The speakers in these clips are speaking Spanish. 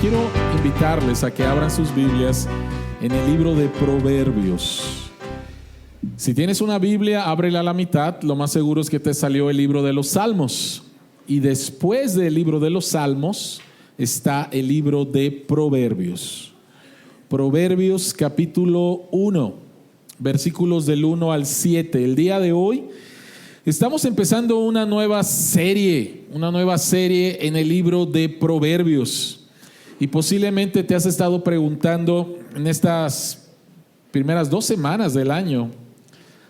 quiero invitarles a que abran sus Biblias en el libro de Proverbios. Si tienes una Biblia, ábrela a la mitad. Lo más seguro es que te salió el libro de los Salmos. Y después del libro de los Salmos está el libro de Proverbios. Proverbios capítulo 1, versículos del 1 al 7. El día de hoy estamos empezando una nueva serie en el libro de Proverbios. Y posiblemente te has estado preguntando en estas primeras 2 semanas del año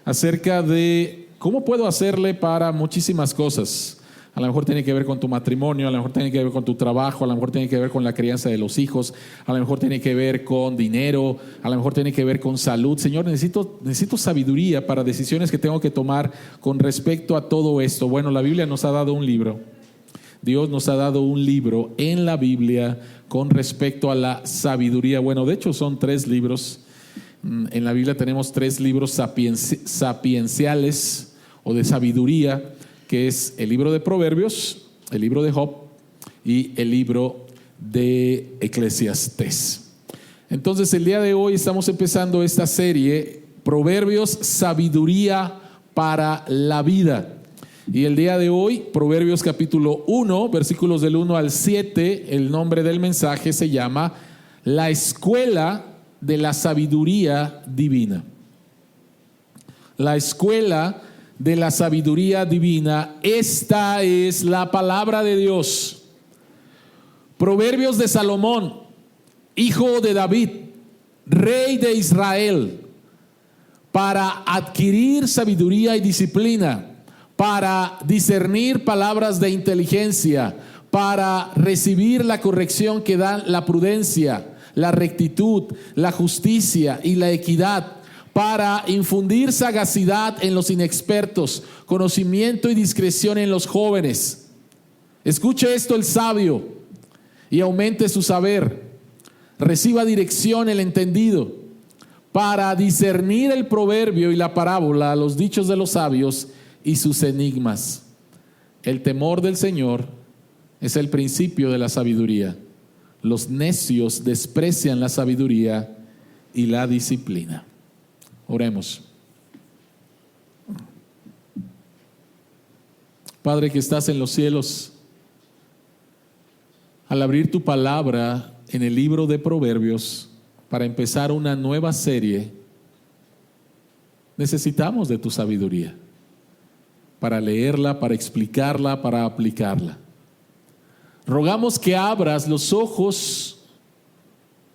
acerca de cómo puedo hacerle para muchísimas cosas. A lo mejor tiene que ver con tu matrimonio, a lo mejor tiene que ver con tu trabajo, a lo mejor tiene que ver con la crianza de los hijos, a lo mejor tiene que ver con dinero, a lo mejor tiene que ver con salud. Señor, necesito sabiduría para decisiones que tengo que tomar con respecto a todo esto. Bueno, la Biblia nos ha dado un libro. Dios nos ha dado un libro en la Biblia con respecto a la sabiduría. Bueno, de hecho son 3 libros. En la Biblia tenemos 3 libros sapienciales o de sabiduría, que es el libro de Proverbios, el libro de Job y el libro de Eclesiastés. Entonces el día de hoy estamos empezando esta serie, Proverbios, sabiduría para la vida. Y el día de hoy, Proverbios capítulo 1, versículos del 1 al 7, el nombre del mensaje se llama La escuela de la sabiduría divina. La escuela de la sabiduría divina. Esta es la palabra de Dios. Proverbios de Salomón, hijo de David, rey de Israel, para adquirir sabiduría y disciplina, para discernir palabras de inteligencia, para recibir la corrección que da la prudencia, la rectitud, la justicia y la equidad, para infundir sagacidad en los inexpertos, conocimiento y discreción en los jóvenes. Escuche esto el sabio y aumente su saber. Reciba dirección el entendido, para discernir el proverbio y la parábola, los dichos de los sabios y sus enigmas. El temor del Señor es el principio de la sabiduría. Los necios desprecian la sabiduría y la disciplina. Oremos. Padre que estás en los cielos, al abrir tu palabra en el libro de Proverbios para empezar una nueva serie, necesitamos de tu sabiduría para leerla, para explicarla, para aplicarla. Rogamos que abras los ojos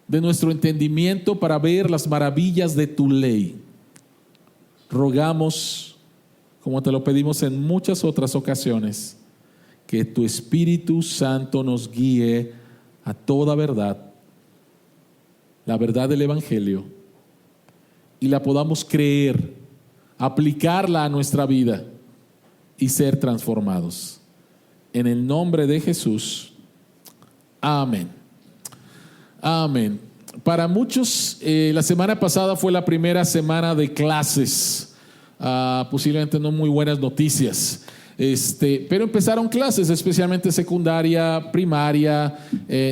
de nuestro entendimiento para ver las maravillas de tu ley. Rogamos, como te lo pedimos en muchas otras ocasiones, que tu Espíritu Santo nos guíe a toda verdad, la verdad del Evangelio, y la podamos creer, aplicarla a nuestra vida y ser transformados. En el nombre de Jesús, amén. Amén. Para muchos, la semana pasada fue la primera semana de clases. Posiblemente no muy buenas noticias. Pero empezaron clases, especialmente secundaria, primaria.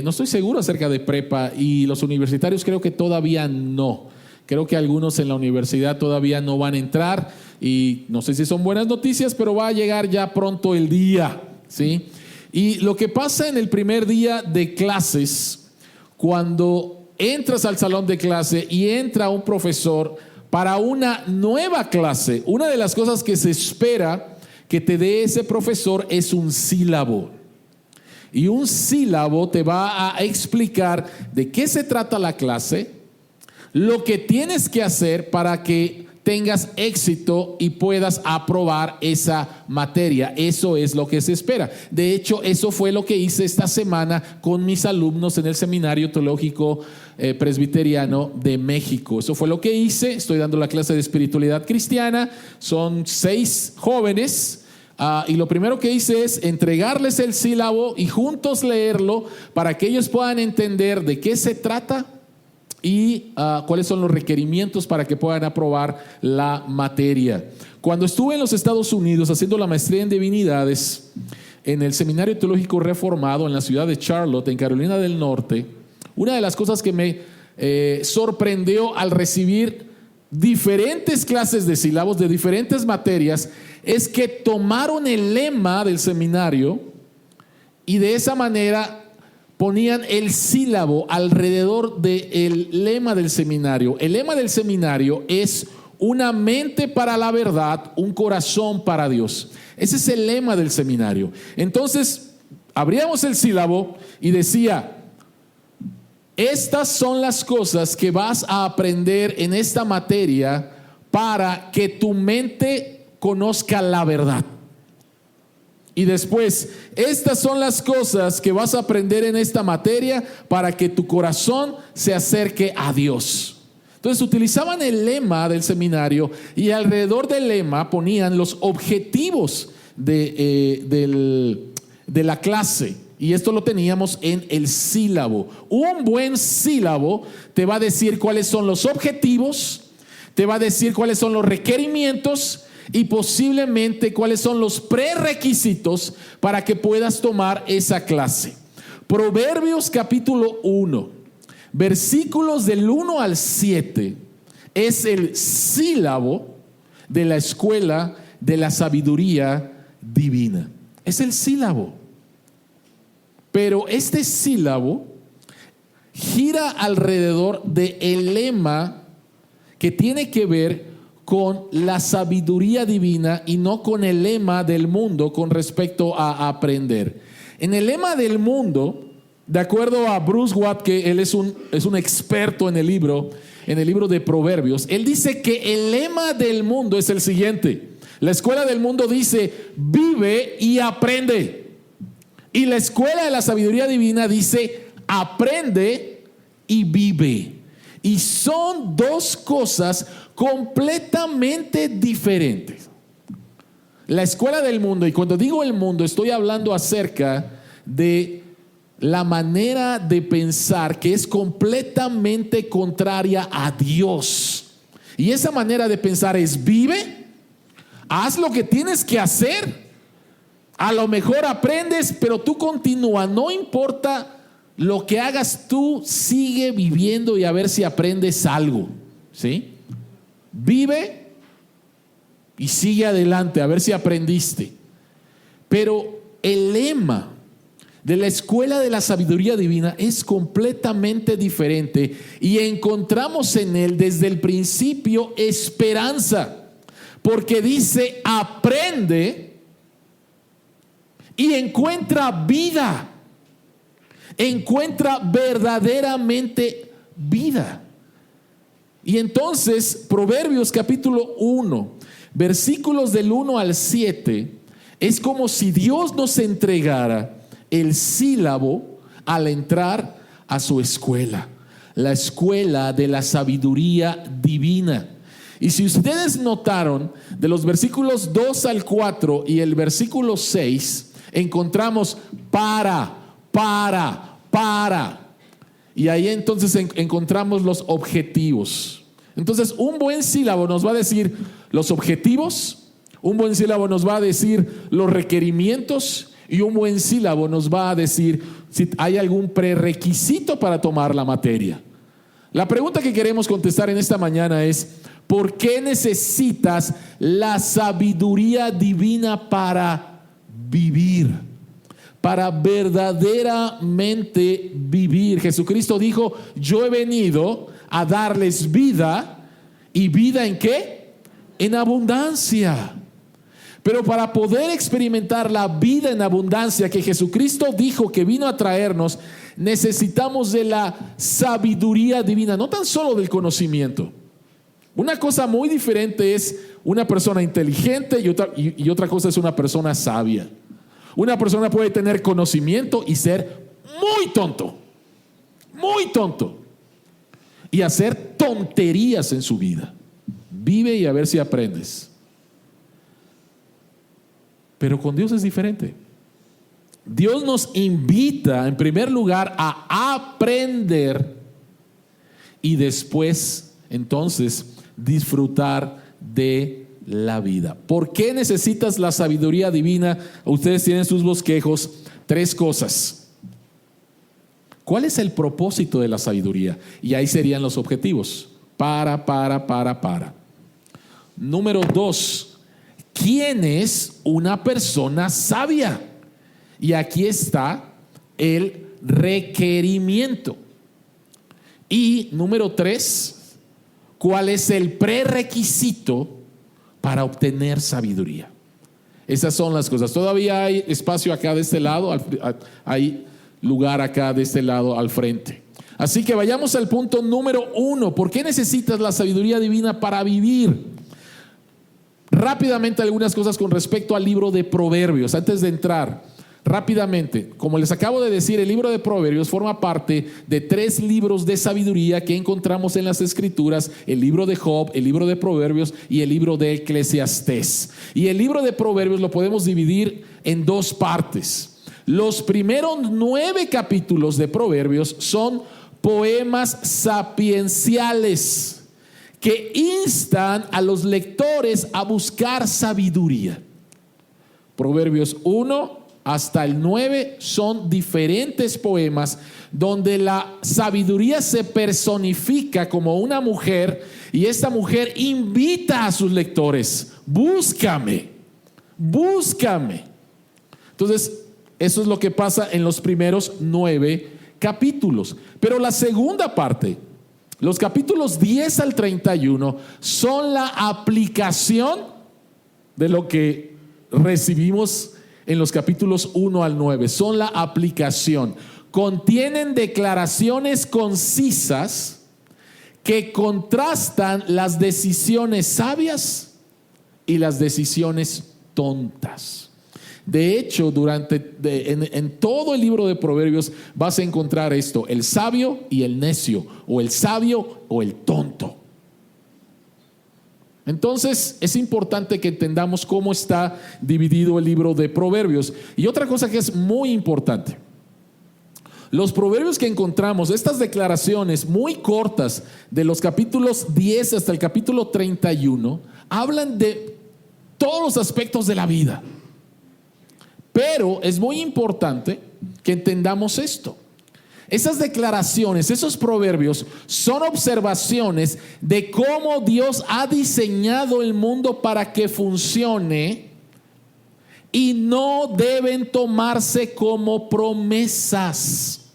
No estoy seguro acerca de prepa, y los universitarios creo que todavía no. Creo que algunos en la universidad todavía no van a entrar, y no sé si son buenas noticias, pero va a llegar ya pronto el día, ¿sí? Y lo que pasa en el primer día de clases, cuando entras al salón de clase y entra un profesor para una nueva clase, una de las cosas que se espera que te dé ese profesor es un sílabo. Y un sílabo te va a explicar de qué se trata la clase, lo que tienes que hacer para que tengas éxito y puedas aprobar esa materia. Eso es lo que se espera. De hecho, eso fue lo que hice esta semana con mis alumnos en el Seminario Teológico Presbiteriano de México. Eso fue lo que hice. Estoy dando la clase de espiritualidad cristiana. Son 6 jóvenes. Y lo primero que hice es entregarles el sílabo y juntos leerlo para que ellos puedan entender de qué se trata y cuáles son los requerimientos para que puedan aprobar la materia. Cuando estuve en los Estados Unidos haciendo la maestría en divinidades en el Seminario Teológico Reformado en la ciudad de Charlotte, en Carolina del Norte, Una de las cosas que me sorprendió al recibir diferentes clases de sílabos de diferentes materias es que tomaron el lema del seminario y de esa manera ponían el sílabo alrededor del lema del seminario. El lema del seminario es una mente para la verdad, un corazón para Dios. Ese es el lema del seminario. Entonces, abríamos el sílabo y decía: estas son las cosas que vas a aprender en esta materia para que tu mente conozca la verdad. Y después, estas son las cosas que vas a aprender en esta materia para que tu corazón se acerque a Dios. Entonces utilizaban el lema del seminario y alrededor del lema ponían los objetivos de la clase. Y esto lo teníamos en el sílabo. Un buen sílabo te va a decir cuáles son los objetivos, te va a decir cuáles son los requerimientos y posiblemente cuáles son los prerequisitos para que puedas tomar esa clase. Proverbios capítulo 1, versículos del 1 al 7 es el sílabo de la escuela de la sabiduría divina. Es el sílabo. Pero este sílabo gira alrededor del lema que tiene que ver con la sabiduría divina y no con el lema del mundo con respecto a aprender. En el lema del mundo, de acuerdo a Bruce Watt, que él es un experto en el libro de Proverbios, él dice que el lema del mundo es el siguiente. La escuela del mundo dice: vive y aprende. Y la escuela de la sabiduría divina dice: aprende y vive. Y son dos cosas completamente diferentes. La escuela del mundo, y cuando digo el mundo, estoy hablando acerca de la manera de pensar que es completamente contraria a Dios. Y esa manera de pensar es: vive, haz lo que tienes que hacer. A lo mejor aprendes, pero tú continúa, no importa lo que hagas, tú sigue viviendo y a ver si aprendes algo, ¿sí? Vive y sigue adelante, a ver si aprendiste. Pero el lema de la escuela de la sabiduría divina es completamente diferente y encontramos en él desde el principio esperanza, porque dice: aprende y encuentra vida, encuentra verdaderamente vida. Y entonces Proverbios capítulo 1, versículos del 1 al 7, es como si Dios nos entregara el sílabo al entrar a su escuela, la escuela de la sabiduría divina. Y si ustedes notaron, de los versículos 2 al 4 y el versículo 6, encontramos para. Y ahí entonces encontramos los objetivos. Entonces, un buen sílabo nos va a decir los objetivos, un buen sílabo nos va a decir los requerimientos y un buen sílabo nos va a decir si hay algún prerequisito para tomar la materia. La pregunta que queremos contestar en esta mañana es: ¿por qué necesitas la sabiduría divina para vivir? Para verdaderamente vivir. Jesucristo dijo: yo he venido a darles vida. ¿Y vida en qué? En abundancia. Pero para poder experimentar la vida en abundancia que Jesucristo dijo que vino a traernos, necesitamos de la sabiduría divina, no tan solo del conocimiento. Una cosa muy diferente es una persona inteligente y otra cosa es una persona sabia. Una persona puede tener conocimiento y ser muy tonto y hacer tonterías en su vida. Vive y a ver si aprendes. Pero con Dios es diferente. Dios nos invita en primer lugar a aprender y después entonces disfrutar de la vida. ¿Por qué necesitas la sabiduría divina? Ustedes tienen sus bosquejos. 3 cosas. ¿Cuál es el propósito de la sabiduría? Y ahí serían los objetivos. Para. Número 2, ¿quién es una persona sabia? Y aquí está el requerimiento. Y número 3, ¿cuál es el prerequisito para obtener sabiduría? Esas son las cosas. Todavía hay espacio acá de este lado, hay lugar acá de este lado al frente. Así que vayamos al punto número 1. ¿Por qué necesitas la sabiduría divina para vivir? Rápidamente algunas cosas con respecto al libro de Proverbios. Antes de entrar, rápidamente, como les acabo de decir, el libro de Proverbios forma parte de 3 libros de sabiduría que encontramos en las Escrituras: el libro de Job, el libro de Proverbios y el libro de Eclesiastés. Y el libro de Proverbios lo podemos dividir en 2 partes. Los primeros 9 capítulos de Proverbios son poemas sapienciales que instan a los lectores a buscar sabiduría. Proverbios 1 hasta el 9 son diferentes poemas donde la sabiduría se personifica como una mujer, y esta mujer invita a sus lectores: búscame. Entonces, eso es lo que pasa en los primeros 9 capítulos. Pero la segunda parte, los capítulos 10 al 31, son la aplicación de lo que recibimos en los capítulos 1 al 9. Son la aplicación. Contienen declaraciones concisas que contrastan las decisiones sabias y las decisiones tontas. De hecho, en todo el libro de Proverbios vas a encontrar esto: el sabio y el necio, o el sabio o el tonto. Entonces es importante que entendamos cómo está dividido el libro de Proverbios. Y otra cosa que es muy importante: los proverbios que encontramos, estas declaraciones muy cortas de los capítulos 10 hasta el capítulo 31, hablan de todos los aspectos de la vida. Pero es muy importante que entendamos esto: esas declaraciones, esos proverbios son observaciones de cómo Dios ha diseñado el mundo para que funcione, y no deben tomarse como promesas.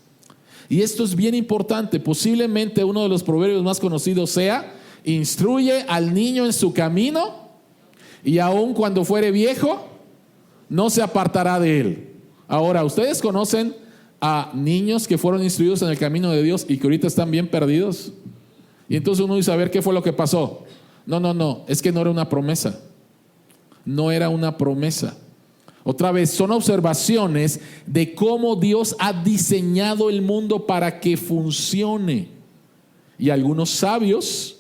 Y esto es bien importante. Posiblemente uno de los proverbios más conocidos sea: instruye al niño en su camino, y aun cuando fuere viejo no se apartará de él. Ahora, ¿ustedes conocen a niños que fueron instruidos en el camino de Dios y que ahorita están bien perdidos? Y entonces uno dice: a ver, ¿qué fue lo que pasó? No, es que no era una promesa. No era una promesa. Otra vez, son observaciones de cómo Dios ha diseñado el mundo para que funcione. Y algunos sabios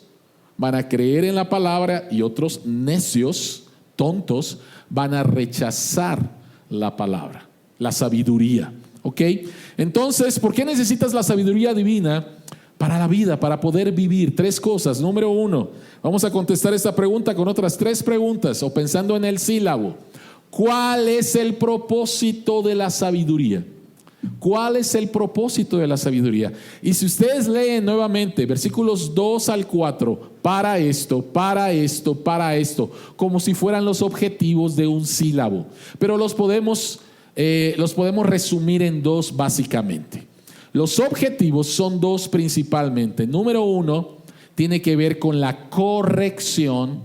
van a creer en la palabra, y otros necios, tontos, van a rechazar la palabra, la sabiduría. ¿Ok? Entonces, ¿por qué necesitas la sabiduría divina para la vida, para poder vivir? 3 cosas. Número 1, vamos a contestar esta pregunta con otras 3 preguntas, o pensando en el sílabo. ¿Cuál es el propósito de la sabiduría? ¿Cuál es el propósito de la sabiduría? Y si ustedes leen nuevamente versículos 2 al 4, para esto, como si fueran los objetivos de un sílabo. Pero los podemos resumir en 2 básicamente. Los objetivos son 2 principalmente. Número 1 tiene que ver con la corrección,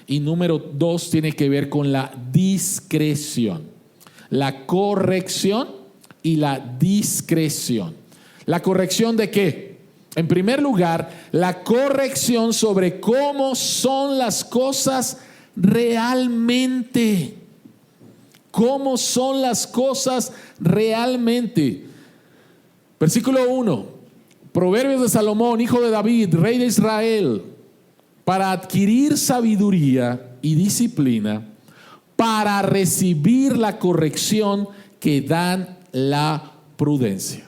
y número 2 tiene que ver con la discreción. La corrección y la discreción. ¿La corrección de qué? En primer lugar, la corrección sobre cómo son las cosas realmente. ¿Cómo son las cosas realmente? Versículo 1, Proverbios de Salomón, hijo de David, rey de Israel: para adquirir sabiduría y disciplina, para recibir la corrección que dan la prudencia.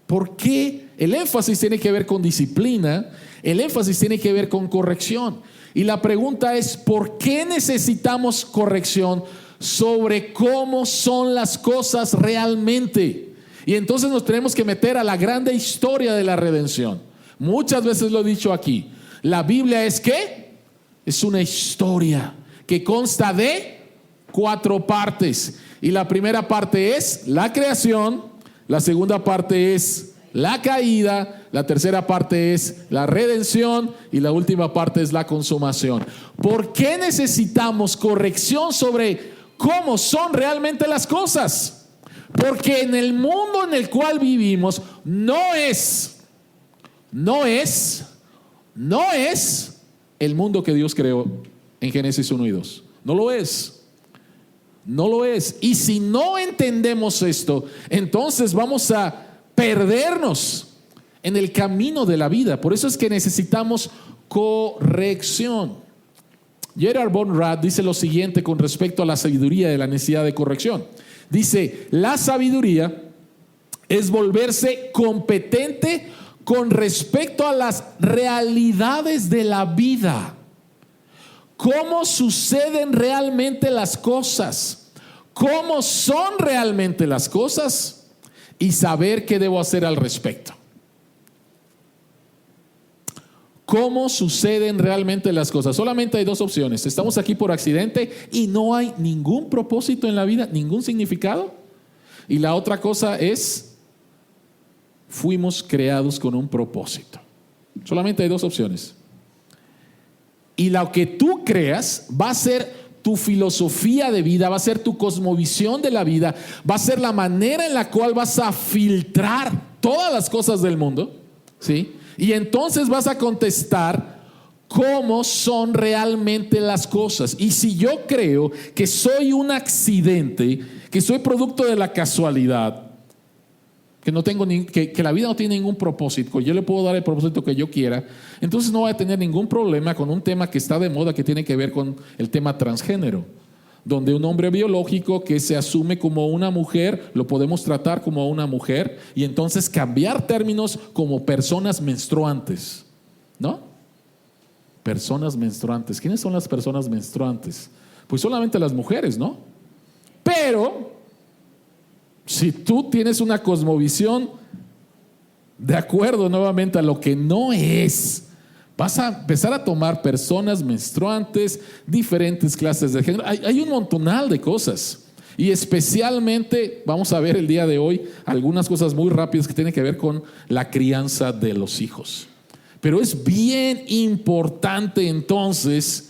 ¿Por qué? El énfasis tiene que ver con disciplina, el énfasis tiene que ver con corrección. Y la pregunta es: ¿por qué necesitamos corrección sobre cómo son las cosas realmente? Y entonces nos tenemos que meter a la grande historia de la redención. Muchas veces lo he dicho aquí. La Biblia es ¿qué? Es una historia que consta de 4 partes. Y la primera parte es la creación, la segunda parte es la caída, la tercera parte es la redención y la última parte es la consumación. ¿Por qué necesitamos corrección sobre cómo son realmente las cosas? Porque en el mundo en el cual vivimos no es el mundo que Dios creó en Génesis 1 y 2. No lo es. No lo es. Y si no entendemos esto, entonces vamos a perdernos en el camino de la vida. Por eso es que necesitamos corrección. Gerhard von Rad dice lo siguiente con respecto a la sabiduría de la necesidad de corrección. Dice, la sabiduría es volverse competente con respecto a las realidades de la vida. ¿Cómo suceden realmente las cosas? ¿Cómo son realmente las cosas? Y saber qué debo hacer al respecto. ¿Cómo suceden realmente las cosas? Solamente hay 2 opciones. Estamos aquí por accidente y no hay ningún propósito en la vida, ningún significado. Y la otra cosa es, fuimos creados con un propósito. Solamente hay 2 opciones. Y lo que tú creas va a ser tu filosofía de vida, va a ser tu cosmovisión de la vida, va a ser la manera en la cual vas a filtrar todas las cosas del mundo, ¿sí? Y entonces vas a contestar cómo son realmente las cosas. Y si yo creo que soy un accidente, que soy producto de la casualidad, que no tengo que la vida no tiene ningún propósito, yo le puedo dar el propósito que yo quiera, entonces no voy a tener ningún problema con un tema que está de moda, que tiene que ver con el tema transgénero, donde un hombre biológico que se asume como una mujer, lo podemos tratar como una mujer y entonces cambiar términos como personas menstruantes, ¿no? Personas menstruantes. ¿Quiénes son las personas menstruantes? Pues solamente las mujeres, ¿no? Pero si tú tienes una cosmovisión de acuerdo nuevamente a lo que no es, vas a empezar a tomar personas menstruantes, diferentes clases de género. Hay un montonal de cosas. Y especialmente vamos a ver el día de hoy algunas cosas muy rápidas que tienen que ver con la crianza de los hijos. Pero es bien importante entonces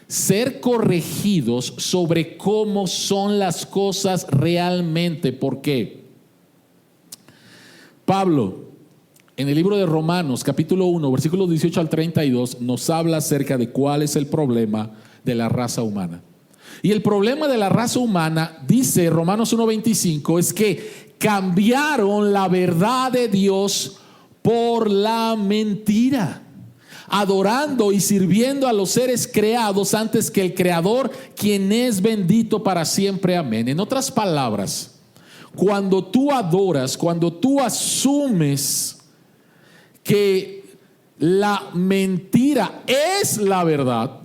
ser corregidos sobre cómo son las cosas realmente. ¿Por qué? Pablo, en el libro de Romanos, capítulo 1, versículos 18 al 32, nos habla acerca de cuál es el problema de la raza humana. Y el problema de la raza humana, dice Romanos 1:25, es que cambiaron la verdad de Dios por la mentira, adorando y sirviendo a los seres creados antes que el Creador, quien es bendito para siempre. Amén. En otras palabras, cuando tú adoras, cuando tú asumes que la mentira es la verdad,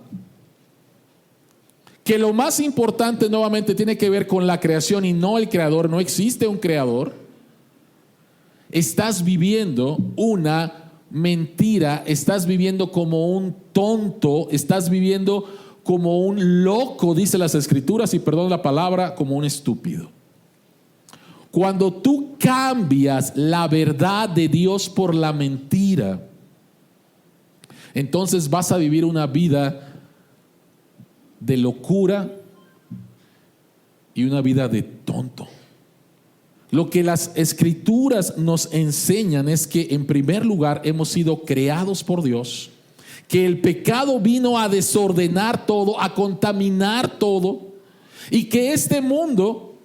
que lo más importante nuevamente tiene que ver con la creación y no el creador, no existe un creador, estás viviendo una mentira, estás viviendo como un tonto, estás viviendo como un loco, dice las escrituras, y perdón la palabra, como un estúpido. Cuando tú cambias la verdad de Dios por la mentira, entonces vas a vivir una vida de locura y una vida de tonto. Lo que las escrituras nos enseñan es que en primer lugar hemos sido creados por Dios, que el pecado vino a desordenar todo, a contaminar todo, y que este mundo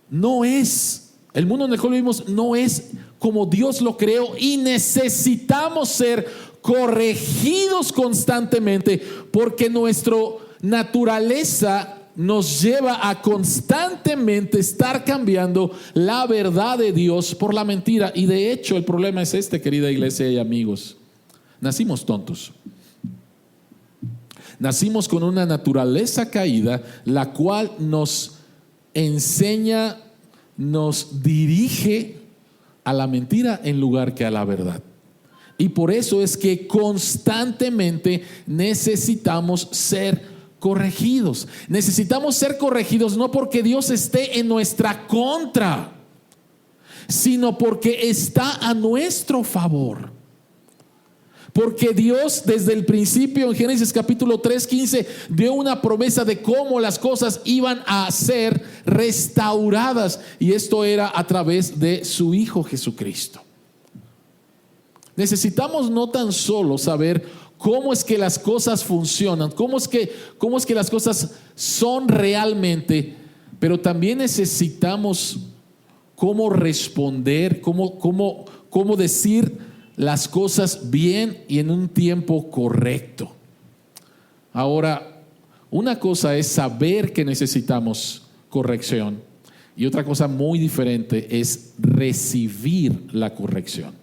no es, el mundo en el cual vivimos no es como Dios lo creó, y necesitamos ser corregidos constantemente porque nuestra naturaleza nos lleva a constantemente estar cambiando la verdad de Dios por la mentira. Y de hecho el problema es este, querida iglesia y amigos: nacimos tontos. Nacimos con una naturaleza caída, la cual nos enseña nos dirige a la mentira en lugar que a la verdad. Y por eso es que constantemente necesitamos ser corregidos. Necesitamos ser corregidos no porque Dios esté en nuestra contra, sino porque está a nuestro favor. Porque Dios desde el principio en Génesis capítulo 3:15 dio una promesa de cómo las cosas iban a ser restauradas, y esto era a través de su Hijo Jesucristo. Necesitamos no tan solo saber cómo es que las cosas funcionan, cómo es que las cosas son realmente, pero también necesitamos cómo responder, cómo decir las cosas bien y en un tiempo correcto. Ahora, una cosa es saber que necesitamos corrección y otra cosa muy diferente es recibir la corrección.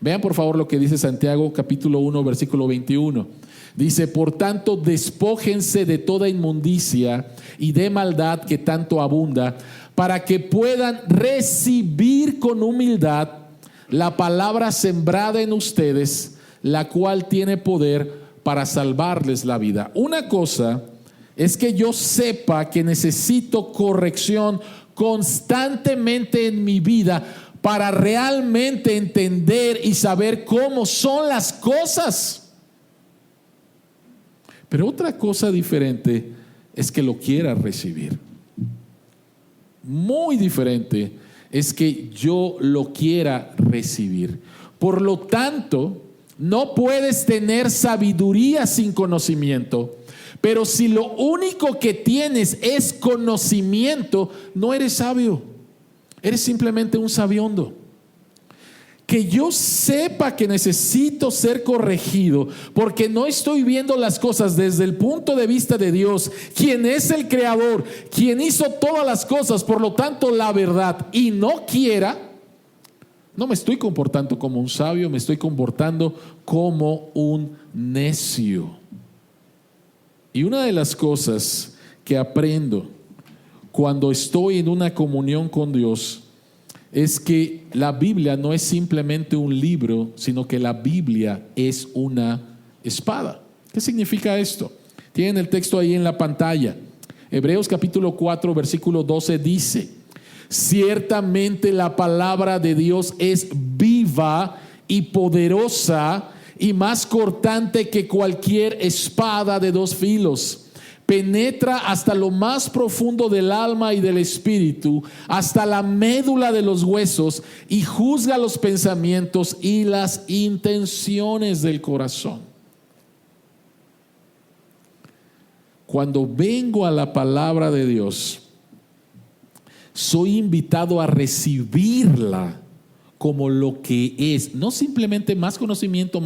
Vean por favor lo que dice Santiago capítulo 1 versículo 21. Dice: por tanto, despójense de toda inmundicia y de maldad que tanto abunda, para que puedan recibir con humildad la palabra sembrada en ustedes, la cual tiene poder para salvarles la vida. Una cosa es que yo sepa que necesito corrección constantemente en mi vida para realmente entender y saber cómo son las cosas. Pero otra cosa diferente es que lo quiera recibir. Muy diferente es que yo lo quiera recibir. Por lo tanto, no puedes tener sabiduría sin conocimiento. Pero si lo único que tienes es conocimiento, no eres sabio. Eres simplemente un sabiondo. Que yo sepa que necesito ser corregido porque no estoy viendo las cosas desde el punto de vista de Dios, quien es el creador, quien hizo todas las cosas, por lo tanto la verdad, y no quiera, no me estoy comportando como un sabio, me estoy comportando como un necio. Y una de las cosas que aprendo cuando estoy en una comunión con Dios es que la Biblia no es simplemente un libro, sino que la Biblia es una espada. ¿Qué significa esto? Tienen el texto ahí en la pantalla. Hebreos capítulo 4 versículo 12 dice: ciertamente la palabra de Dios es viva y poderosa y más cortante que cualquier espada de dos filos. Penetra hasta lo más profundo del alma y del espíritu, hasta la médula de los huesos, y juzga los pensamientos y las intenciones del corazón. Cuando vengo a la palabra de Dios, soy invitado a recibirla como lo que es, no simplemente más conocimiento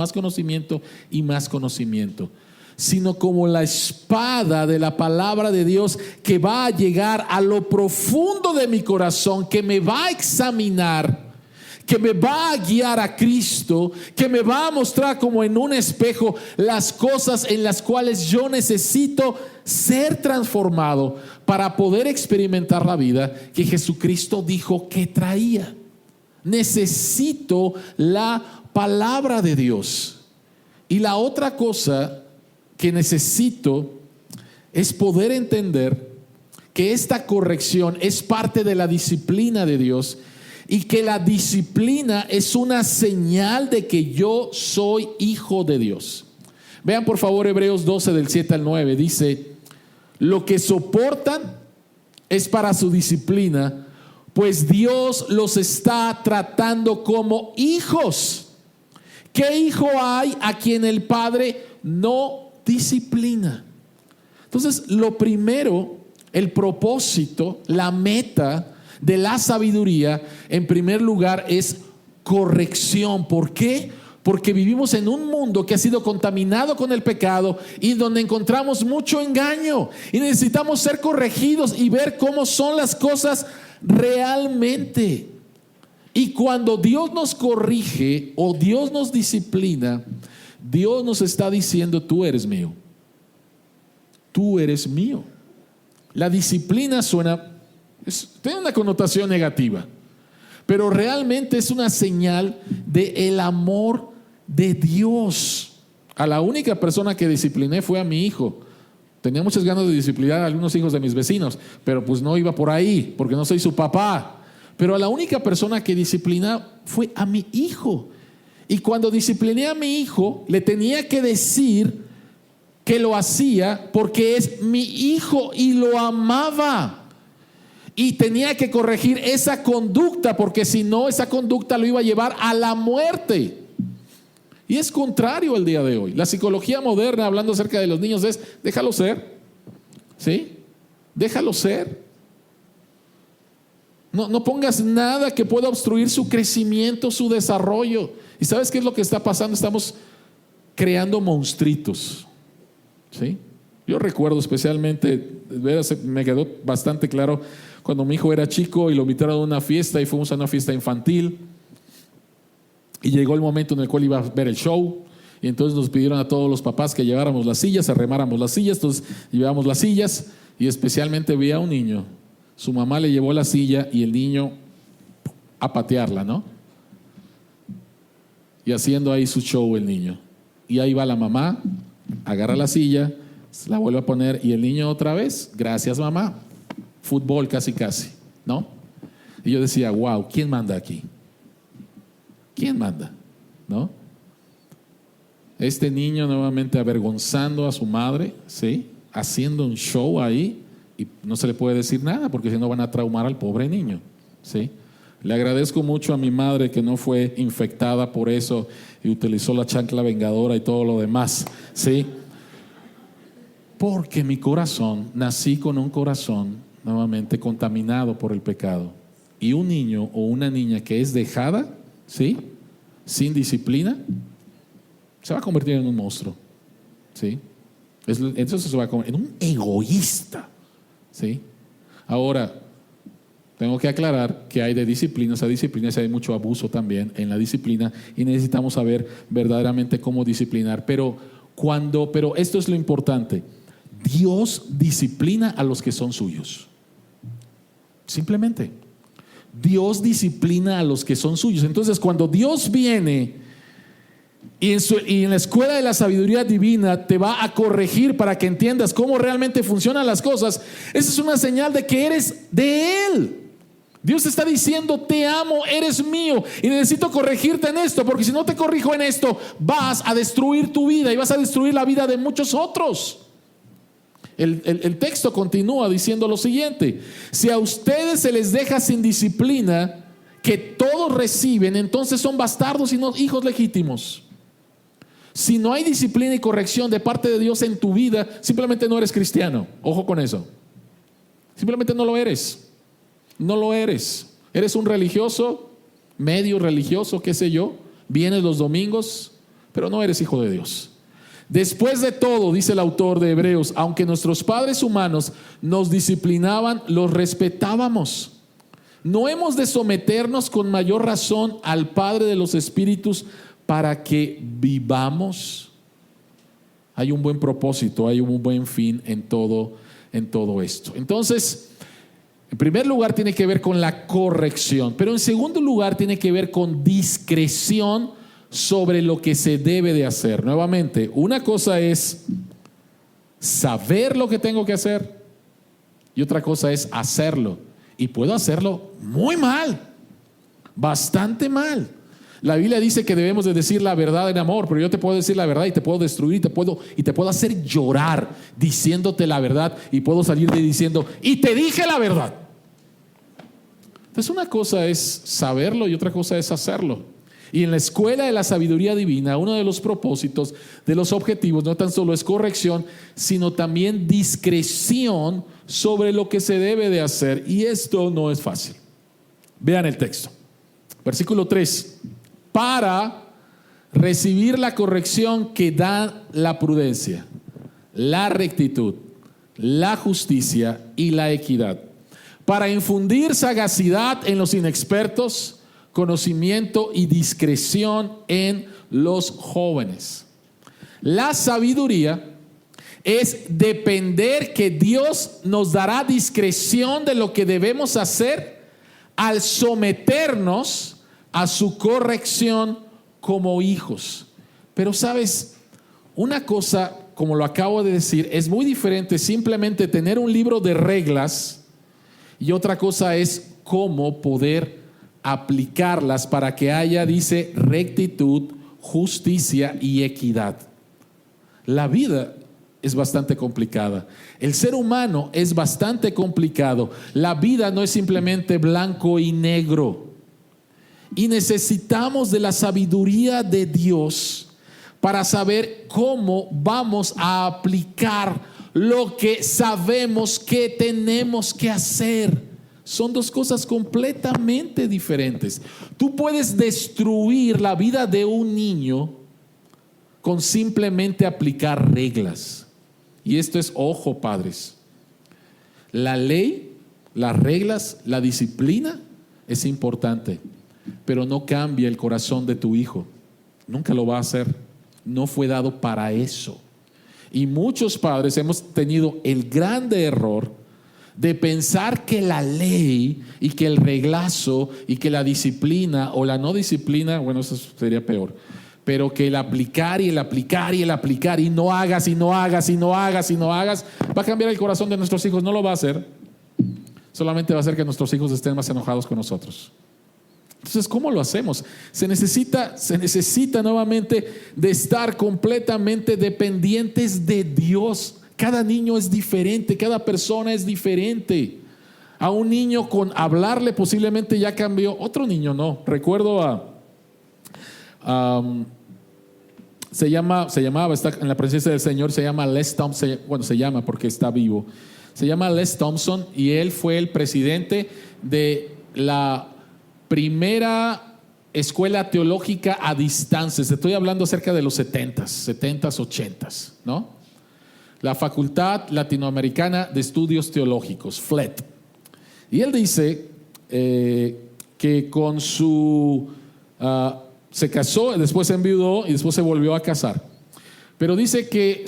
y más conocimiento, sino como la espada de la palabra de Dios que va a llegar a lo profundo de mi corazón, que me va a examinar, que me va a guiar a Cristo, que me va a mostrar como en un espejo las cosas en las cuales yo necesito ser transformado para poder experimentar la vida que Jesucristo dijo que traía. Necesito la palabra de Dios. Y la otra cosa que necesito es poder entender que esta corrección es parte de la disciplina de Dios y que la disciplina es una señal de que yo soy hijo de Dios. Vean por favor Hebreos 12 del 7 al 9. Dice: lo que soportan es para su disciplina, pues Dios los está tratando como hijos. ¿Qué hijo hay a quien el Padre no disciplina? Entonces, lo primero, el propósito, la meta de la sabiduría, en primer lugar, es corrección. ¿Por qué? Porque vivimos en un mundo que ha sido contaminado con el pecado y donde encontramos mucho engaño, y necesitamos ser corregidos y ver cómo son las cosas realmente. Y cuando Dios nos corrige o Dios nos disciplina, Dios nos está diciendo: tú eres mío, tú eres mío. La disciplina suena Tiene una connotación negativa, pero realmente es una señal del amor de Dios. A la única persona que discipliné fue a mi hijo. Tenía muchas ganas de disciplinar a algunos hijos de mis vecinos, pero pues no iba por ahí, porque no soy su papá. Pero a la única persona que discipliné fue a mi hijo. Y cuando discipliné a mi hijo, le tenía que decir que lo hacía porque es mi hijo y lo amaba. Y tenía que corregir esa conducta, porque si no, esa conducta lo iba a llevar a la muerte. Y es contrario al día de hoy. La psicología moderna, hablando acerca de los niños, es déjalo ser. ¿Sí? Déjalo ser. No pongas nada que pueda obstruir su crecimiento, su desarrollo. ¿Y sabes qué es lo que está pasando? Estamos creando monstruitos. ¿Sí? Yo recuerdo especialmente, me quedó bastante claro cuando mi hijo era chico y lo invitaron a una fiesta y fuimos a una fiesta infantil. Y llegó el momento en el cual iba a ver el show, y entonces nos pidieron a todos los papás que lleváramos las sillas, arremáramos las sillas. Entonces llevamos las sillas, y especialmente vi a un niño. Su mamá le llevó la silla y el niño a patearla, ¿no? Y haciendo ahí su show el niño. Y ahí va la mamá, agarra la silla, se la vuelve a poner, y el niño otra vez, gracias mamá, fútbol casi, ¿no? Y yo decía, wow, ¿quién manda aquí? ¿Quién manda? ¿No? Este niño nuevamente avergonzando a su madre, ¿sí? Haciendo un show ahí, y no se le puede decir nada porque si no van a traumar al pobre niño, ¿sí? Le agradezco mucho a mi madre que no fue infectada por eso y utilizó la chancla vengadora y todo lo demás, ¿sí? Porque mi corazón, nací con un corazón nuevamente contaminado por el pecado. Y un niño o una niña que es dejada, ¿sí?, sin disciplina, se va a convertir en un monstruo, ¿sí? Entonces se va a convertir en un egoísta, ¿sí? Ahora, tengo que aclarar que hay de disciplinas a disciplinas, hay mucho abuso también en la disciplina y necesitamos saber verdaderamente cómo disciplinar. Pero esto es lo importante: Dios disciplina a los que son suyos. Simplemente. Dios disciplina a los que son suyos. Entonces, cuando Dios viene y en la escuela de la sabiduría divina te va a corregir para que entiendas cómo realmente funcionan las cosas, esa es una señal de que eres de Él. Dios te está diciendo: te amo, eres mío y necesito corregirte en esto, porque si no te corrijo en esto, vas a destruir tu vida y vas a destruir la vida de muchos otros. El texto continúa diciendo lo siguiente: si a ustedes se les deja sin disciplina que todos reciben, entonces son bastardos y no hijos legítimos. Si no hay disciplina y corrección de parte de Dios en tu vida, simplemente no eres cristiano. Ojo con eso. Simplemente no lo eres. No lo eres. Eres un religioso, medio religioso, qué sé yo. Vienes los domingos, pero no eres hijo de Dios. Después de todo, dice el autor de Hebreos, aunque nuestros padres humanos nos disciplinaban, los respetábamos. No hemos de someternos con mayor razón al Padre de los Espíritus para que vivamos. Hay un buen propósito, hay un buen fin en todo esto. Entonces, en primer lugar tiene que ver con la corrección, pero en segundo lugar tiene que ver con discreción sobre lo que se debe de hacer. Nuevamente, una cosa es saber lo que tengo que hacer y otra cosa es hacerlo. Y puedo hacerlo muy mal, bastante mal. La Biblia dice que debemos de decir la verdad en amor, pero yo te puedo decir la verdad y te puedo destruir y te puedo hacer llorar diciéndote la verdad, y puedo salir de diciendo: y te dije la verdad. Entonces, una cosa es saberlo y otra cosa es hacerlo. Y en la escuela de la sabiduría divina, uno de los propósitos, de los objetivos, no tan solo es corrección, sino también discreción sobre lo que se debe de hacer. Y esto no es fácil. Vean el texto. Versículo 3. Para recibir la corrección que da la prudencia, la rectitud, la justicia y la equidad. Para infundir sagacidad en los inexpertos, conocimiento y discreción en los jóvenes. La sabiduría es depender que Dios nos dará discreción de lo que debemos hacer al someternos a su corrección como hijos. Pero sabes, una cosa, como lo acabo de decir, es muy diferente simplemente tener un libro de reglas, y otra cosa es cómo poder aplicarlas para que haya, dice, rectitud, justicia y equidad. La vida es bastante complicada. El ser humano es bastante complicado. La vida no es simplemente blanco y negro. Y necesitamos de la sabiduría de Dios para saber cómo vamos a aplicar lo que sabemos que tenemos que hacer. Son dos cosas completamente diferentes. Tú puedes destruir la vida de un niño con simplemente aplicar reglas. Y esto es, ojo, padres, la ley, las reglas, la disciplina es importante, pero no cambia el corazón de tu hijo. Nunca lo va a hacer. No fue dado para eso. Y muchos padres hemos tenido el grande error de pensar que la ley y que el reglazo y que la disciplina o la no disciplina, bueno, eso sería peor, pero que el aplicar y el aplicar y el aplicar y no hagas y no hagas y no hagas y no hagas va a cambiar el corazón de nuestros hijos. No lo va a hacer. Solamente va a hacer que nuestros hijos estén más enojados con nosotros. Entonces, ¿cómo lo hacemos? Se necesita nuevamente de estar completamente dependientes de Dios. Cada niño es diferente, cada persona es diferente. A un niño con hablarle posiblemente ya cambió, otro niño no. Recuerdo se llamaba, está en la presencia del Señor, se llama Les Thompson, bueno, se llama porque está vivo. Se llama Les Thompson y él fue el presidente de la primera escuela teológica a distancia. Estoy hablando acerca de los 70s, 80s, ¿no? La Facultad Latinoamericana de Estudios Teológicos, FLET. Y él dice que con su se casó, después se enviudó y después se volvió a casar. Pero dice que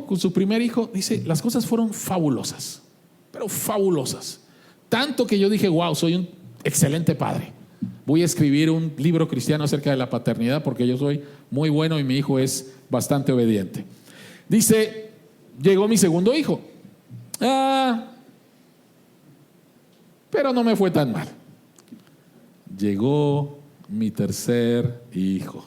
con su primer hijo, dice, las cosas fueron fabulosas, pero fabulosas. Tanto que yo dije, wow, soy un excelente padre. Voy a escribir un libro cristiano acerca de la paternidad porque yo soy muy bueno y mi hijo es bastante obediente. Dice, llegó mi segundo hijo. Pero no me fue tan mal. Llegó mi tercer hijo.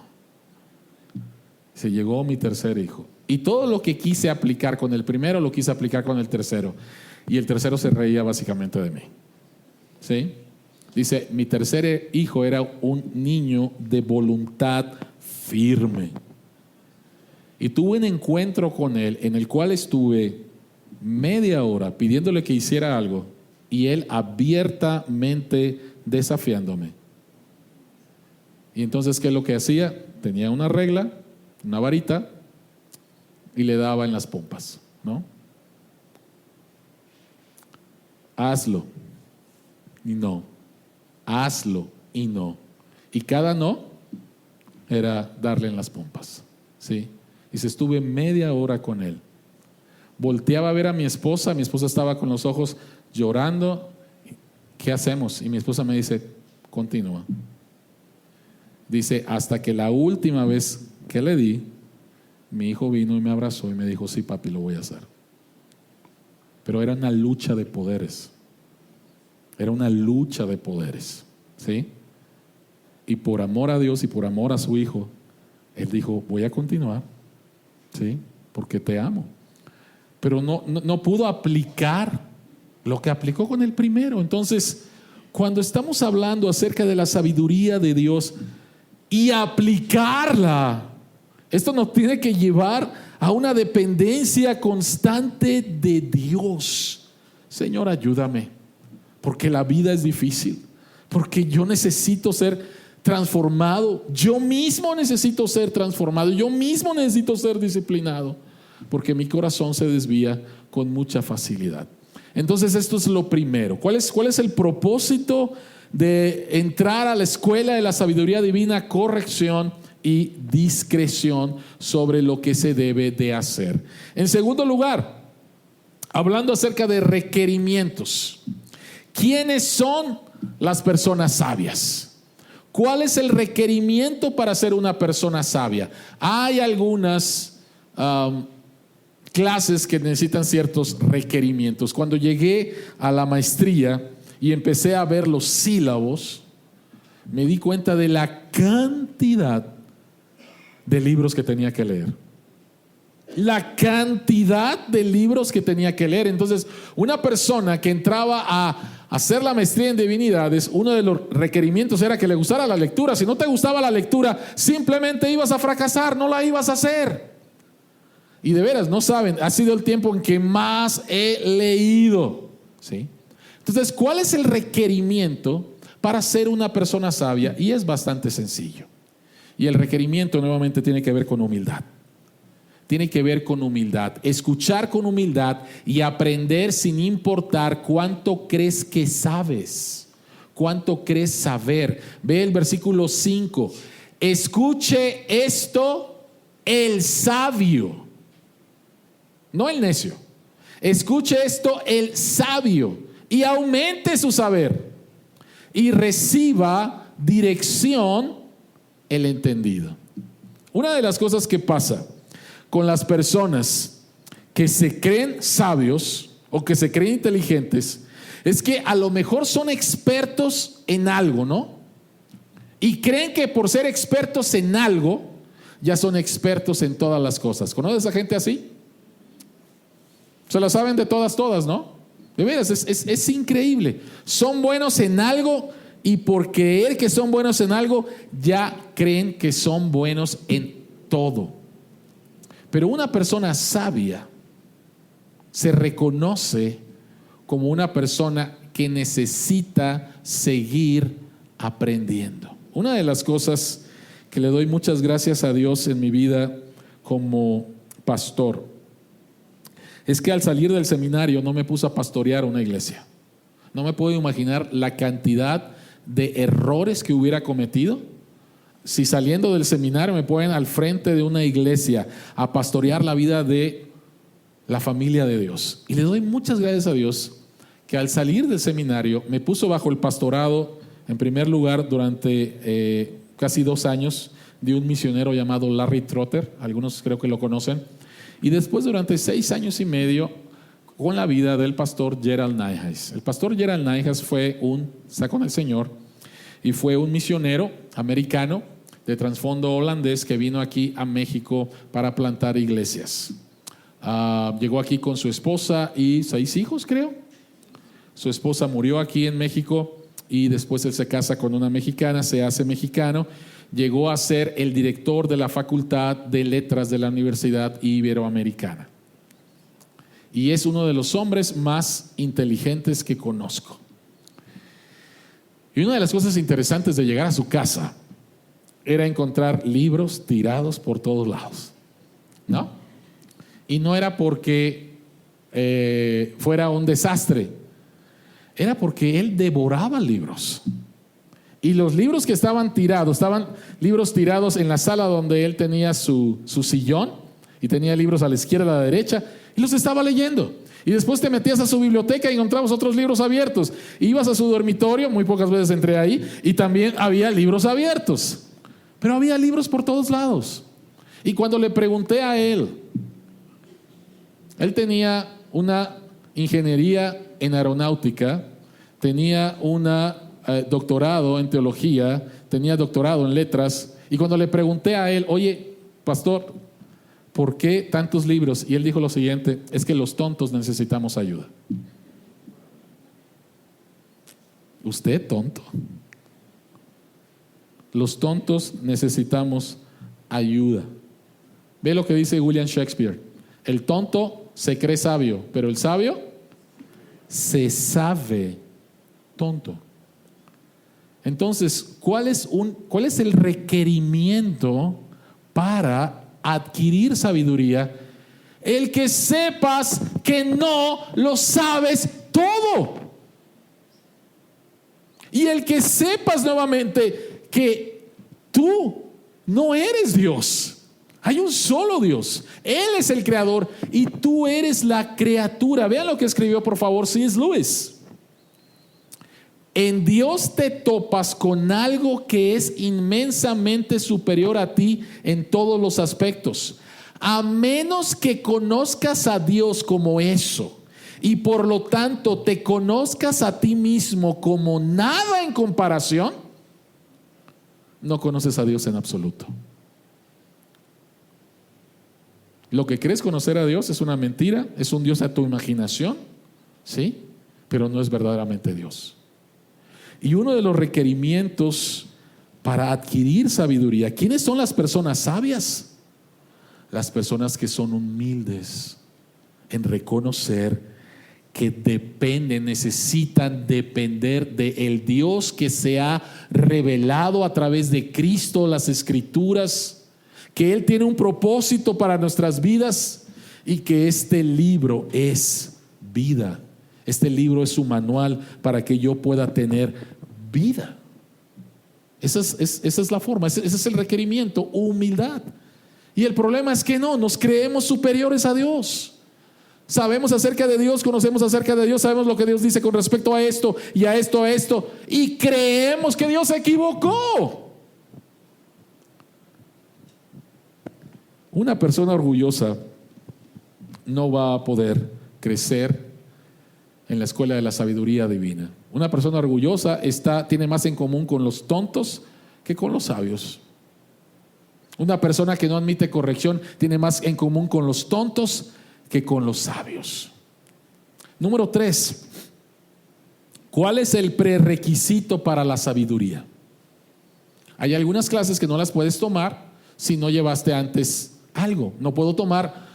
Se llegó mi tercer hijo. Y todo lo que quise aplicar con el primero, lo quise aplicar con el tercero. Y el tercero se reía básicamente de mí. ¿Sí? Dice, mi tercer hijo era un niño de voluntad firme. Y tuve un encuentro con él en el cual estuve media hora pidiéndole que hiciera algo y él abiertamente desafiándome. Y entonces, ¿qué es lo que hacía? Tenía una regla, una varita y le daba en las pompas, ¿no? Hazlo y no. Hazlo y no. Y cada no era darle en las pompas, ¿sí? Y se estuve media hora con él. Volteaba a ver a mi esposa estaba con los ojos llorando. ¿Qué hacemos? Y mi esposa me dice, continúa. Dice, hasta que la última vez que le di, mi hijo vino y me abrazó y me dijo, sí, papi, lo voy a hacer. Pero era una lucha de poderes. Era una lucha de poderes, ¿sí? Y por amor a Dios y por amor a su hijo, él dijo, voy a continuar, ¿sí? Porque te amo. Pero no pudo aplicar lo que aplicó con el primero. Entonces, cuando estamos hablando acerca de la sabiduría de Dios y aplicarla, esto nos tiene que llevar a una dependencia constante de Dios. Señor, ayúdame, porque la vida es difícil, porque yo necesito ser transformado, yo mismo necesito ser transformado, yo mismo necesito ser disciplinado, porque mi corazón se desvía con mucha facilidad. Entonces, esto es lo primero. ¿Cuál es el propósito de entrar a la escuela de la sabiduría divina? Corrección y discreción sobre lo que se debe de hacer. En segundo lugar, hablando acerca de requerimientos. ¿Quiénes son las personas sabias? ¿Cuál es el requerimiento para ser una persona sabia? Hay algunas clases que necesitan ciertos requerimientos. Cuando llegué a la maestría y empecé a ver los sílabos, me di cuenta de la cantidad de libros que tenía que leer. La cantidad de libros que tenía que leer. Entonces, una persona que entraba a hacer la maestría en divinidades, uno de los requerimientos era que le gustara la lectura. Si no te gustaba la lectura, simplemente ibas a fracasar, no la ibas a hacer. Y de veras, no saben, ha sido el tiempo en que más he leído, ¿sí? Entonces, ¿cuál es el requerimiento para ser una persona sabia? Y es bastante sencillo. Y el requerimiento nuevamente tiene que ver con humildad. Tiene que ver con humildad, escuchar con humildad y aprender sin importar cuánto crees que sabes, cuánto crees saber. Ve el versículo 5, escuche esto el sabio, no el necio, escuche esto el sabio y aumente su saber y reciba dirección el entendido. Una de las cosas que pasa con las personas que se creen sabios o que se creen inteligentes es que a lo mejor son expertos en algo, ¿no? Y creen que por ser expertos en algo ya son expertos en todas las cosas. ¿Conoces a gente así? Se la saben de todas, ¿no? De veras, es increíble. Son buenos en algo y por creer que son buenos en algo ya creen que son buenos en todo. Pero una persona sabia se reconoce como una persona que necesita seguir aprendiendo. Una de las cosas que le doy muchas gracias a Dios en mi vida como pastor es que al salir del seminario no me puse a pastorear una iglesia. No me puedo imaginar la cantidad de errores que hubiera cometido si saliendo del seminario me ponen al frente de una iglesia a pastorear la vida de la familia de Dios. Y le doy muchas gracias a Dios que al salir del seminario me puso bajo el pastorado, en primer lugar, durante casi 2 años, de un misionero llamado Larry Trotter. Algunos creo que lo conocen. Y después durante 6 años y medio con la vida del pastor Gerald Nijhuis. El pastor Gerald Nijhuis está con el Señor y fue un misionero americano de trasfondo holandés que vino aquí a México para plantar iglesias. Llegó aquí con su esposa y 6 hijos, creo. Su esposa murió aquí en México y después él se casa con una mexicana, se hace mexicano. Llegó a ser el director de la Facultad de Letras de la Universidad Iberoamericana. Y es uno de los hombres más inteligentes que conozco. Y una de las cosas interesantes de llegar a su casa era encontrar libros tirados por todos lados, ¿no? Y no era porque fuera un desastre, era porque él devoraba libros. Y los libros que estaban libros tirados en la sala donde él tenía su sillón, y tenía libros a la izquierda y a la derecha, y los estaba leyendo. Y después te metías a su biblioteca y encontrabas otros libros abiertos. Ibas a su dormitorio, muy pocas veces entré ahí, y también había libros abiertos. Pero había libros por todos lados. Y cuando le pregunté a él tenía una ingeniería en aeronáutica, tenía un doctorado en teología, tenía doctorado en letras. Y cuando le pregunté a él, oye, pastor, ¿por qué tantos libros? Y él dijo lo siguiente: es que los tontos necesitamos ayuda. ¿Usted tonto? Los tontos necesitamos ayuda. Ve lo que dice William Shakespeare: el tonto se cree sabio, pero el sabio se sabe tonto. Entonces, ¿cuál es el requerimiento para adquirir sabiduría? El que sepas que no lo sabes todo. Y el que sepas nuevamente que tú no eres Dios. Hay un solo Dios. Él es el creador y tú eres la criatura. Vean lo que escribió, por favor, C.S. Lewis. En Dios te topas con algo que es inmensamente superior a ti en todos los aspectos. A menos que conozcas a Dios como eso y por lo tanto te conozcas a ti mismo como nada en comparación, no conoces a Dios en absoluto. Lo que crees conocer a Dios es una mentira, es un Dios a tu imaginación, ¿sí? Pero no es verdaderamente Dios. Y uno de los requerimientos para adquirir sabiduría, ¿quiénes son las personas sabias? Las personas que son humildes en reconocer que dependen, necesitan depender del Dios que se ha revelado a través de Cristo, las Escrituras, que Él tiene un propósito para nuestras vidas y que este libro es vida. Este libro es su manual para que yo pueda tener vida. Esa es la forma, ese es el requerimiento, humildad. Y el problema es que no, nos creemos superiores a Dios. Sabemos acerca de Dios, conocemos acerca de Dios, sabemos lo que Dios dice con respecto a esto y a esto, y creemos que Dios se equivocó. Una persona orgullosa no va a poder crecer en la escuela de la sabiduría divina. Una persona orgullosa tiene más en común con los tontos que con los sabios. Una persona que no admite corrección tiene más en común con los tontos que con los sabios. Número 3. ¿Cuál es el prerequisito para la sabiduría? Hay algunas clases que no las puedes tomar si no llevaste antes algo. No puedo tomar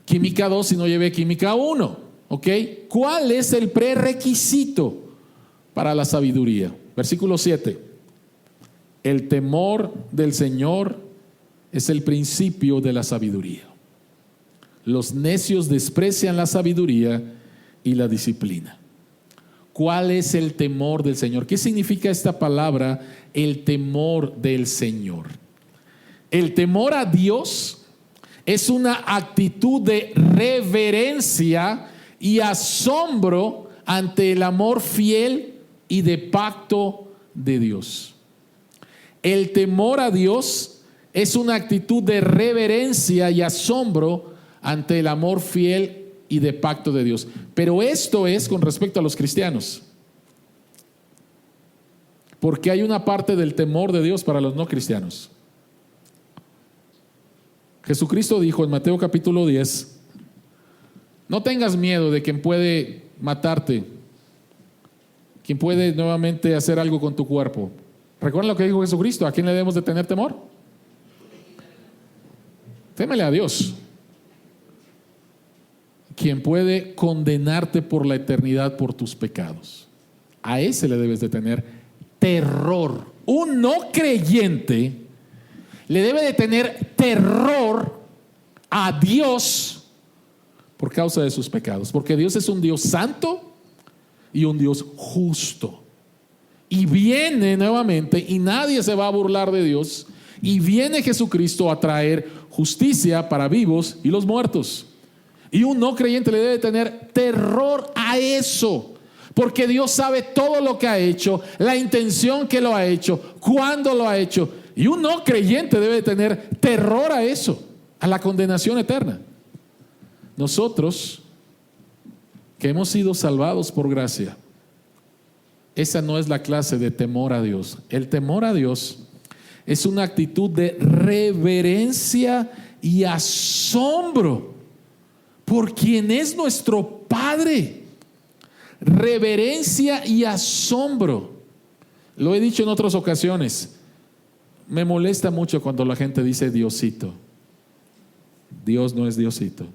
química 2 si no llevé química 1. ¿Ok? ¿Cuál es el prerequisito para la sabiduría? Versículo 7. El temor del Señor es el principio de la sabiduría. Los necios desprecian la sabiduría y la disciplina. ¿Cuál es el temor del Señor? ¿Qué significa esta palabra, el temor del Señor? El temor a Dios es una actitud de reverencia y asombro ante el amor fiel y de pacto de Dios. El temor a Dios es una actitud de reverencia y asombro ante el amor fiel y de pacto de Dios. Pero esto es con respecto a los cristianos, porque hay una parte del temor de Dios para los no cristianos. Jesucristo dijo en Mateo capítulo 10, no tengas miedo de quien puede matarte, quien puede nuevamente hacer algo con tu cuerpo. ¿Recuerdan lo que dijo Jesucristo? ¿A quién le debemos de tener temor? Témele a Dios, quien puede condenarte por la eternidad por tus pecados. A ese le debes de tener terror. Un no creyente le debe de tener terror a Dios por causa de sus pecados, porque Dios es un Dios santo y un Dios justo, y viene nuevamente, y nadie se va a burlar de Dios, y viene Jesucristo a traer justicia para vivos y los muertos. Y un no creyente le debe tener terror a eso, porque Dios sabe todo lo que ha hecho, la intención que lo ha hecho, cuándo lo ha hecho. Y un no creyente debe tener terror a eso, a la condenación eterna. Nosotros, que hemos sido salvados por gracia, esa no es la clase de temor a Dios. El temor a Dios es una actitud de reverencia y asombro por quien es nuestro Padre. Reverencia y asombro. Lo he dicho en otras ocasiones. Me molesta mucho cuando la gente dice Diosito. Dios no es Diosito.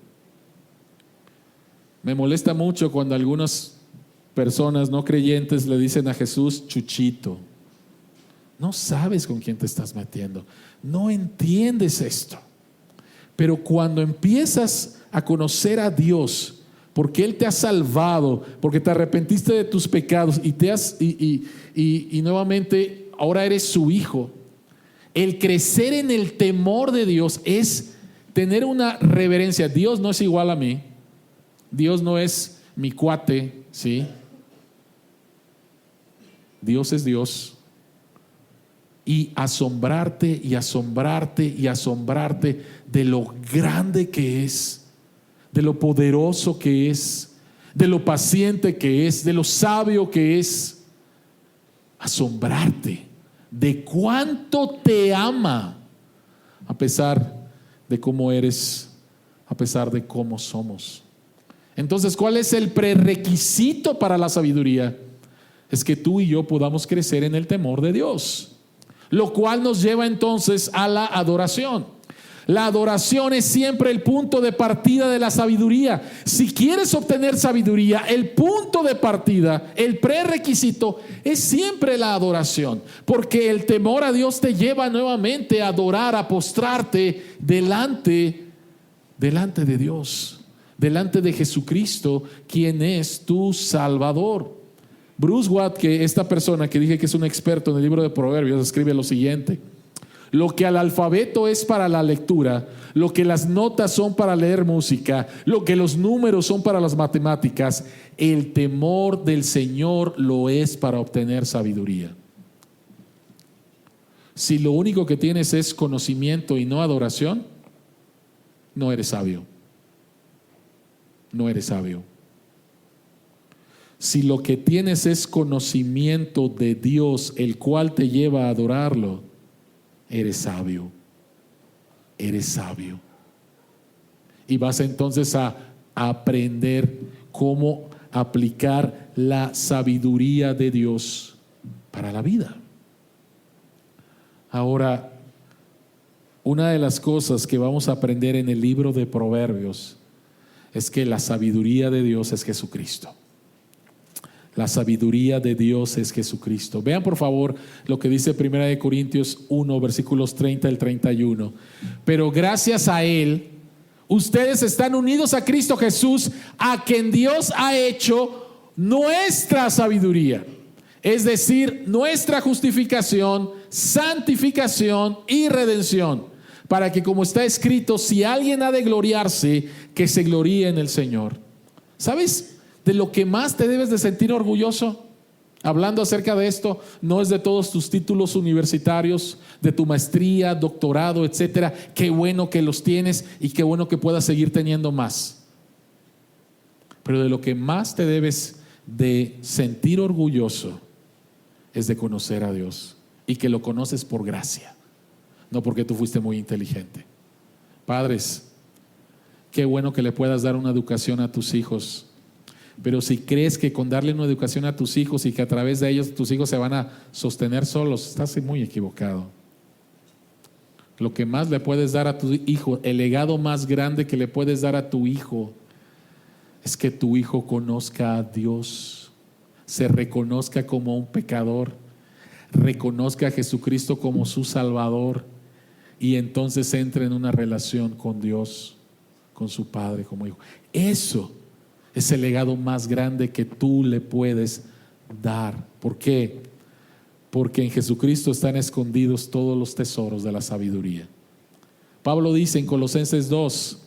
Me molesta mucho cuando algunas personas no creyentes le dicen a Jesús Chuchito. No sabes con quién te estás metiendo. No entiendes esto. Pero cuando empiezas a conocer a Dios, porque Él te ha salvado, porque te arrepentiste de tus pecados y nuevamente ahora eres su hijo, El crecer en el temor de Dios es tener una reverencia. Dios no es igual a mí. Dios no es mi cuate, ¿sí? Dios es Dios. Y asombrarte y asombrarte y asombrarte de lo grande que es, de lo poderoso que es, de lo paciente que es, de lo sabio que es. Asombrarte de cuánto te ama, a pesar de cómo eres, a pesar de cómo somos. Entonces, ¿cuál es el prerequisito para la sabiduría? Es que tú y yo podamos crecer en el temor de Dios, lo cual nos lleva entonces a la adoración. La adoración es siempre el punto de partida de la sabiduría. Si quieres obtener sabiduría, el punto de partida, el prerequisito es siempre la adoración, porque el temor a Dios te lleva nuevamente a adorar, a postrarte delante de Dios, delante de Jesucristo, quien es tu Salvador. Bruce Watt, que esta persona que dije que es un experto en el libro de Proverbios, escribe lo siguiente: lo que al alfabeto es para la lectura, lo que las notas son para leer música, lo que los números son para las matemáticas, el temor del Señor lo es para obtener sabiduría. Si lo único que tienes es conocimiento y no adoración, no eres sabio. No eres sabio. Si lo que tienes es conocimiento de Dios, el cual te lleva a adorarlo, eres sabio. Eres sabio. Y vas entonces a aprender cómo aplicar la sabiduría de Dios para la vida. Ahora, una de las cosas que vamos a aprender en el libro de Proverbios es que la sabiduría de Dios es Jesucristo. La sabiduría de Dios es Jesucristo. Vean por favor lo que dice 1 Corintios 1, versículos 30 al 31. Pero gracias a Él, ustedes están unidos a Cristo Jesús, a quien Dios ha hecho nuestra sabiduría. Es decir, nuestra justificación, santificación y redención. Para que, como está escrito, si alguien ha de gloriarse, que se gloríe en el Señor. ¿Sabes de lo que más te debes de sentir orgulloso? Hablando acerca de esto, no es de todos tus títulos universitarios, de tu maestría, doctorado, etcétera. Qué bueno que los tienes y qué bueno que puedas seguir teniendo más. Pero de lo que más te debes de sentir orgulloso es de conocer a Dios, y que lo conoces por gracia, no porque tú fuiste muy inteligente. Padres, qué bueno que le puedas dar una educación a tus hijos. Pero si crees que con darle una educación a tus hijos y que a través de ellos tus hijos se van a sostener solos, estás muy equivocado. Lo que más le puedes dar a tu hijo, el legado más grande que le puedes dar a tu hijo, es que tu hijo conozca a Dios, se reconozca como un pecador, reconozca a Jesucristo como su Salvador, y entonces entre en una relación con Dios, con su Padre como hijo. Eso es el legado más grande que tú le puedes dar. ¿Por qué? Porque en Jesucristo están escondidos todos los tesoros de la sabiduría. Pablo dice en Colosenses 2: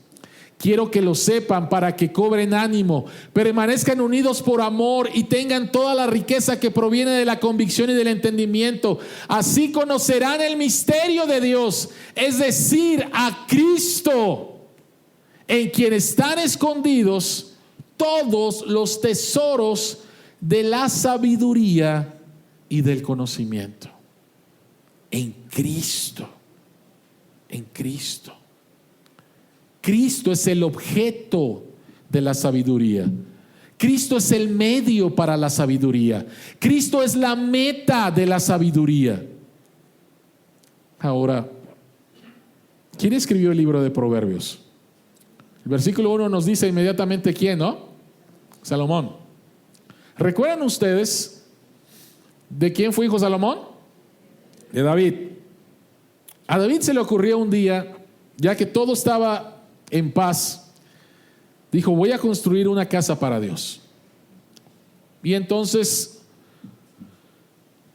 quiero que lo sepan para que cobren ánimo, permanezcan unidos por amor y tengan toda la riqueza que proviene de la convicción y del entendimiento. Así conocerán el misterio de Dios, es decir, a Cristo, en quien están escondidos todos los tesoros de la sabiduría y del conocimiento. En Cristo. En Cristo. Cristo es el objeto de la sabiduría. Cristo es el medio para la sabiduría. Cristo es la meta de la sabiduría. Ahora, ¿quién escribió el libro de Proverbios? El versículo 1 nos dice inmediatamente quién, ¿no? Salomón. ¿Recuerdan ustedes de quién fue hijo Salomón? De David. A David se le ocurrió un día, ya que todo estaba en paz, dijo: voy a construir una casa para Dios. Y entonces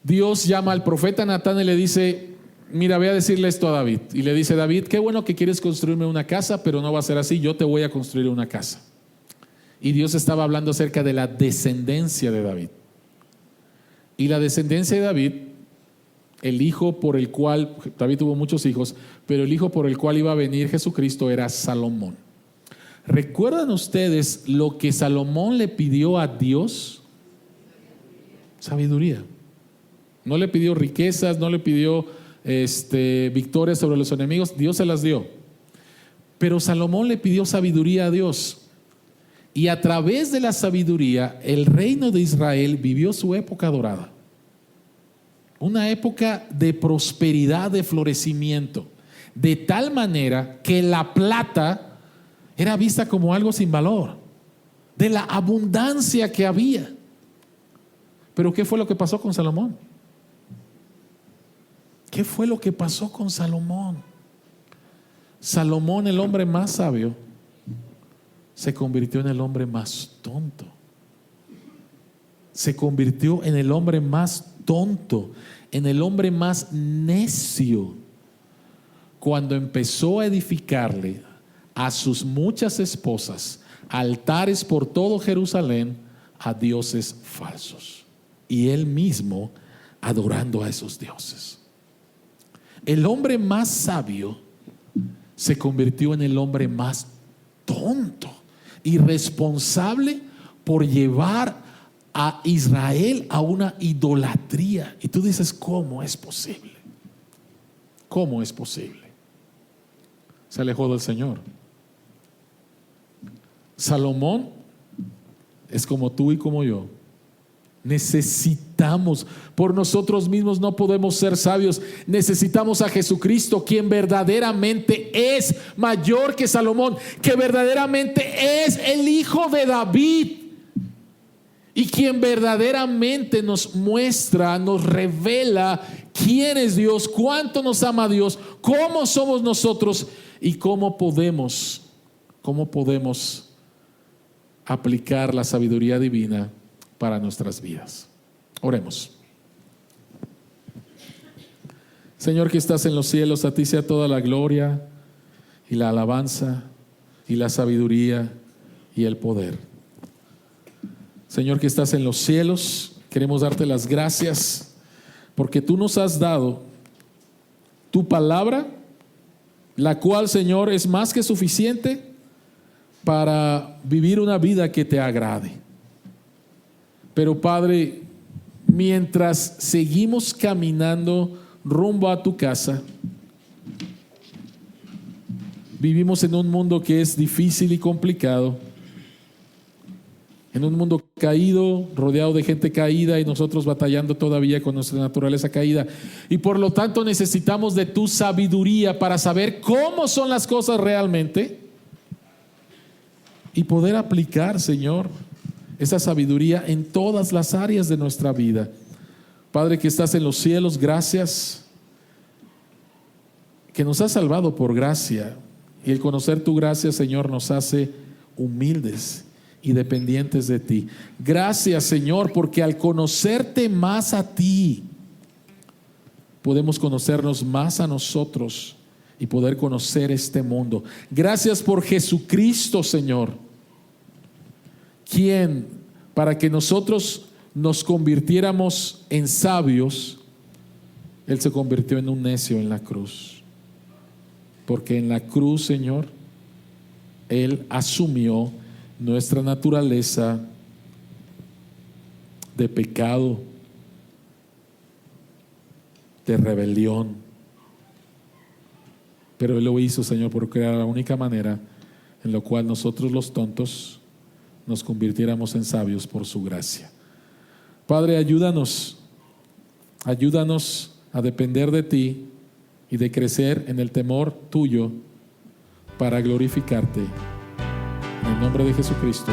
Dios llama al profeta Natán y le dice: mira, voy a decirle esto a David. Y le dice: David, qué bueno que quieres construirme una casa, pero no va a ser así, yo te voy a construir una casa. Y Dios estaba hablando acerca de la descendencia de David. Y la descendencia de David, el hijo por el cual, David tuvo muchos hijos, pero el hijo por el cual iba a venir Jesucristo era Salomón. ¿Recuerdan ustedes lo que Salomón le pidió a Dios? Sabiduría. No le pidió riquezas, no le pidió victorias sobre los enemigos, Dios se las dio. Pero Salomón le pidió sabiduría a Dios. Y a través de la sabiduría, el reino de Israel vivió su época dorada. Una época de prosperidad, de florecimiento. De tal manera que la plata era vista como algo sin valor. De la abundancia que había. Pero ¿qué fue lo que pasó con Salomón? ¿Qué fue lo que pasó con Salomón? Salomón, el hombre más sabio, se convirtió en el hombre más tonto. Se convirtió en el hombre más tonto, en el hombre más necio, cuando empezó a edificarle a sus muchas esposas altares por todo Jerusalén a dioses falsos, y él mismo adorando a esos dioses. El hombre más sabio se convirtió en el hombre más tonto, irresponsable por llevar a Israel a una idolatría. Y tú dices, ¿cómo es posible? ¿Cómo es posible? Se alejó del Señor. Salomón es como tú y como yo. Necesitamos, por nosotros mismos no podemos ser sabios. Necesitamos a Jesucristo, quien verdaderamente es mayor que Salomón, que verdaderamente es el hijo de David, y quien verdaderamente nos muestra, nos revela quién es Dios, cuánto nos ama Dios, cómo somos nosotros y cómo podemos aplicar la sabiduría divina para nuestras vidas. Oremos. Señor que estás en los cielos, a ti sea toda la gloria y la alabanza y la sabiduría y el poder. Señor que estás en los cielos, queremos darte las gracias porque tú nos has dado tu palabra, la cual, Señor, es más que suficiente para vivir una vida que te agrade. Pero Padre, mientras seguimos caminando rumbo a tu casa, vivimos en un mundo que es difícil y complicado, en un mundo caído, rodeado de gente caída y nosotros batallando todavía con nuestra naturaleza caída. Y por lo tanto necesitamos de tu sabiduría para saber cómo son las cosas realmente y poder aplicar, Señor, esa sabiduría en todas las áreas de nuestra vida. Padre que estás en los cielos, gracias que nos has salvado por gracia, y el conocer tu gracia, Señor, nos hace humildes y dependientes de ti. Gracias, Señor, porque al conocerte más a ti, podemos conocernos más a nosotros y poder conocer este mundo. Gracias por Jesucristo, Señor, quien, para que nosotros nos convirtiéramos en sabios, Él se convirtió en un necio en la cruz. Porque en la cruz, Señor, Él asumió nuestra naturaleza de pecado, de rebelión. Pero Él lo hizo, Señor, porque era la única manera en la cual nosotros los tontos nos convirtiéramos en sabios por su gracia. Padre, ayúdanos a depender de ti y de crecer en el temor tuyo para glorificarte. En el nombre de Jesucristo.